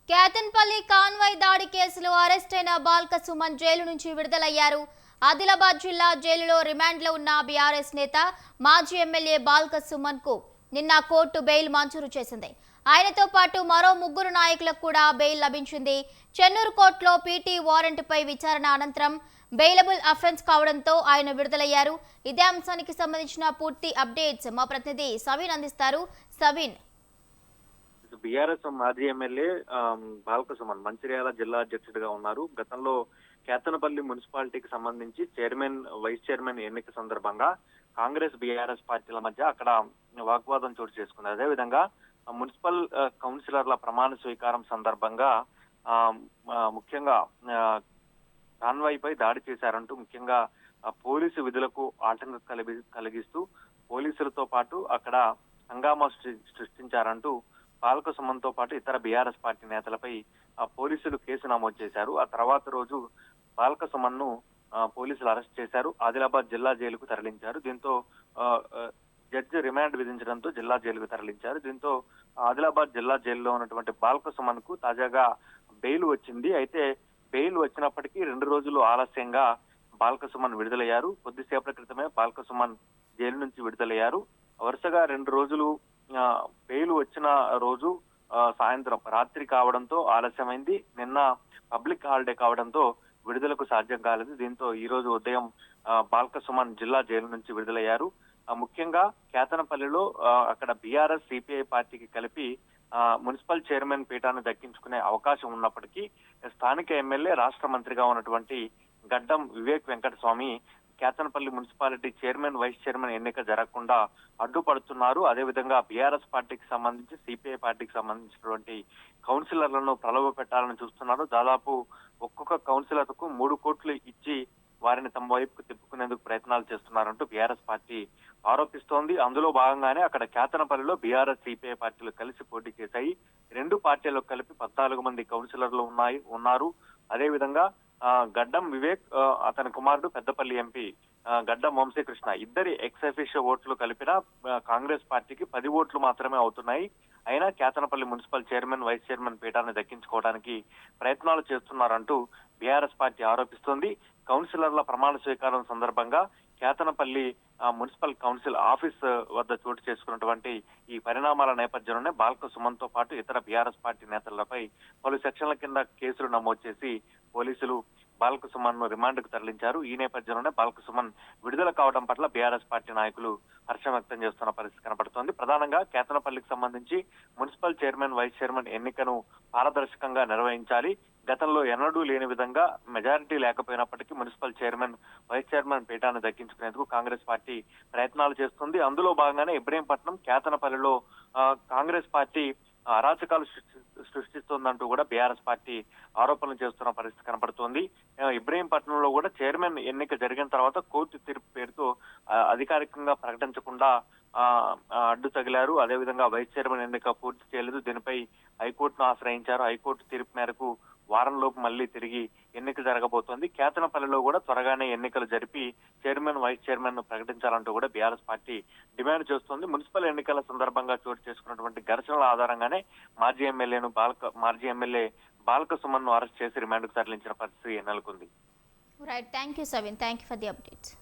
Ketanpalli convoy దాడి కేసులో arrest అయిన బాల్క సుమన్ జైలు నుంచి విడుదలయ్యారు. ఆదిలాబాద్ జిల్లా జైలులో రిమాండ్లో ఉన్న బీఆర్ఎస్ నేత మాజీ ఎమ్మెల్యే బాల్క సుమన్ కు నిన్న కోర్టు బెయిల్ మంజూరు చేసింది. ఆయనతో పాటు మరో ముగ్గురు నాయకులకు కూడా బెయిల్ లభించింది. చెన్నూరు కోర్టులో పీటీ వారెంట్పై విచారణ అనంతరం బెయిలబుల్ అఫెన్స్ కావడంతో ఆయన విడుదలయ్యారు. ఇదే అంశానికి సంబంధించిన పూర్తి అప్డేట్స్ మా ప్రతినిధి సవీన్ అందిస్తారు. సవీన్, బీఆర్ఎస్ మాజీ ఎమ్మెల్యే బాల్క సుమన్ మంచిర్యాల జిల్లా అధ్యక్షుడిగా ఉన్నారు. గతంలో కేతనపల్లి మున్సిపాలిటీకి సంబంధించి చైర్మన్, వైస్ చైర్మన్ ఎన్నిక సందర్భంగా కాంగ్రెస్ బీఆర్ఎస్ పార్టీల మధ్య అక్కడ వాగ్వాదం చోటు చేసుకుంది. అదేవిధంగా మున్సిపల్ కౌన్సిలర్ల ప్రమాణ స్వీకారం సందర్భంగా ముఖ్యంగా కాన్వాయ్పై దాడి చేశారంటూ ముఖ్యంగా పోలీసు విధులకు ఆటంకం కలిగిస్తూ పోలీసులతో పాటు అక్కడ హంగామా సృష్టించారంటూ బాల్క సుమన్ తో పాటు ఇతర బీఆర్ఎస్ పార్టీ నేతలపై పోలీసులు కేసు నమోదు చేశారు. ఆ తర్వాత రోజు బాల్క సుమన్ ను పోలీసులు అరెస్ట్ చేశారు. ఆదిలాబాద్ జిల్లా జైలుకు తరలించారు. దీంతో జడ్జి రిమాండ్ విధించడంతో జిల్లా జైలుకు తరలించారు. దీంతో ఆదిలాబాద్ జిల్లా జైల్లో ఉన్నటువంటి బాల్క సుమన్ కు తాజాగా బెయిల్ వచ్చింది. అయితే బెయిల్ వచ్చినప్పటికీ 2 రోజులు ఆలస్యంగా బాల్క సుమన్ విడుదలయ్యారు. కొద్దిసేపటి క్రితమే బాల్క సుమన్ జైలు నుంచి విడుదలయ్యారు. వరుసగా 2 రోజులు బెయిల్ వచ్చిన రోజు సాయంత్రం రాత్రి కావడంతో ఆలస్యమైంది. నిన్న పబ్లిక్ హాలిడే కావడంతో విడుదలకు సాధ్యం కాలేదు. దీంతో ఈ రోజు ఉదయం బాల్క సుమన్ జిల్లా జైలు నుంచి విడుదలయ్యారు. ముఖ్యంగా కేతనపల్లిలో అక్కడ బీఆర్ఎస్ సిపిఐ పార్టీకి కలిపి మున్సిపల్ చైర్మన్ పీఠాన్ని దక్కించుకునే అవకాశం ఉన్నప్పటికీ స్థానిక ఎమ్మెల్యే, రాష్ట్ర మంత్రిగా ఉన్నటువంటి Gaddam Vivek Venkataswamy Kethanapalli municipality chairman, vice chairman ఎన్నిక జరగకుండా అడ్డుపడుతున్నారు. అదేవిధంగా బీఆర్ఎస్ పార్టీకి సంబంధించి సిపిఐ పార్టీకి సంబంధించినటువంటి కౌన్సిలర్లను ప్రలోభ పెట్టాలని చూస్తున్నారు. దాదాపు ఒక్కొక్క కౌన్సిలర్ కు 3 కోట్లు ఇచ్చి వారిని తమ వైపుకు తిప్పుకునేందుకు ప్రయత్నాలు చేస్తున్నారంటూ బీఆర్ఎస్ పార్టీ ఆరోపిస్తోంది. అందులో భాగంగానే అక్కడ కేతనపల్లిలో బీఆర్ఎస్, సిపిఐ పార్టీలు కలిసి పోటీ చేశాయి. 2 పార్టీలకు కలిపి 14 మంది కౌన్సిలర్లు ఉన్నారు. అదేవిధంగా గడ్డం వివేక్, అతని కుమారుడు పెద్దపల్లి ఎంపీ గడ్డం వంశీకృష్ణ ఇద్దరి ఎక్స్ అఫీషియో ఓట్లు కలిపిన కాంగ్రెస్ పార్టీకి 10 ఓట్లు మాత్రమే అవుతున్నాయి. అయినా Kethanapalli municipal chairman, vice chairman పీఠాన్ని దక్కించుకోవడానికి ప్రయత్నాలు చేస్తున్నారంటూ బీఆర్ఎస్ పార్టీ ఆరోపిస్తోంది. కౌన్సిలర్ల ప్రమాణ స్వీకారం సందర్భంగా కేతనపల్లి మున్సిపల్ కౌన్సిల్ ఆఫీస్ వద్ద చోటు చేసుకున్నటువంటి ఈ పరిణామాల నేపథ్యంలోనే బాల్క సుమన్ తో పాటు ఇతర బీఆర్ఎస్ పార్టీ నేతలపై పలు సెక్షన్ల కింద కేసులు నమోదు చేసి పోలీసులు బాల్క సుమన్ ను రిమాండ్ కు తరలించారు. ఈ నేపథ్యంలోనే బాల్క సుమన్ విడుదల కావడం పట్ల బీఆర్ఎస్ పార్టీ నాయకులు హర్షం వ్యక్తం చేస్తున్న పరిస్థితి కనబడుతోంది. ప్రధానంగా కేతనపల్లికి సంబంధించి మున్సిపల్ చైర్మన్, వైస్ చైర్మన్ ఎన్నికను పారదర్శకంగా నిర్వహించాలి. గతంలో ఎన్నడూ లేని విధంగా మెజారిటీ లేకపోయినప్పటికీ మున్సిపల్ చైర్మన్, వైస్ చైర్మన్ పీఠాన్ని దక్కించుకునేందుకు కాంగ్రెస్ పార్టీ ప్రయత్నాలు చేస్తుంది. అందులో భాగంగానే ఇబ్రహీంపట్నం, కేతనపల్లిలో కాంగ్రెస్ పార్టీ అరాచకాలు సృష్టిస్తోందంటూ కూడా బీఆర్ఎస్ పార్టీ ఆరోపణలు చేస్తున్న పరిస్థితి కనపడుతోంది. ఇబ్రహీంపట్నంలో కూడా చైర్మన్ ఎన్నిక జరిగిన తర్వాత కోర్టు తీర్పు పేరుతో అధికారికంగా ప్రకటించకుండా అడ్డు తగిలారు. అదేవిధంగా వైస్ చైర్మన్ ఎన్నిక పూర్తి చేయలేదు. దీనిపై హైకోర్టును ఆశ్రయించారు. హైకోర్టు తీర్పు మేరకు వారంలోపు మళ్లీ తిరిగి ఎన్నిక జరగబోతోంది. కేతనపల్లిలో కూడా త్వరగానే ఎన్నికలు జరిపి చైర్మన్, వైస్ చైర్మన్ ను ప్రకటించాలంటూ కూడా బీఆర్ఎస్ పార్టీ డిమాండ్ చేస్తోంది. మున్సిపల్ ఎన్నికల సందర్భంగా చోటు చేసుకున్నటువంటి ఘర్షణల ఆధారంగానే మాజీ ఎమ్మెల్యే బాల్క సుమన్ ను అరెస్ట్ చేసి రిమాండ్ కు తరలించిన పరిస్థితి నెలకొంది. Right, thank you సవిన్, thank you for the updates.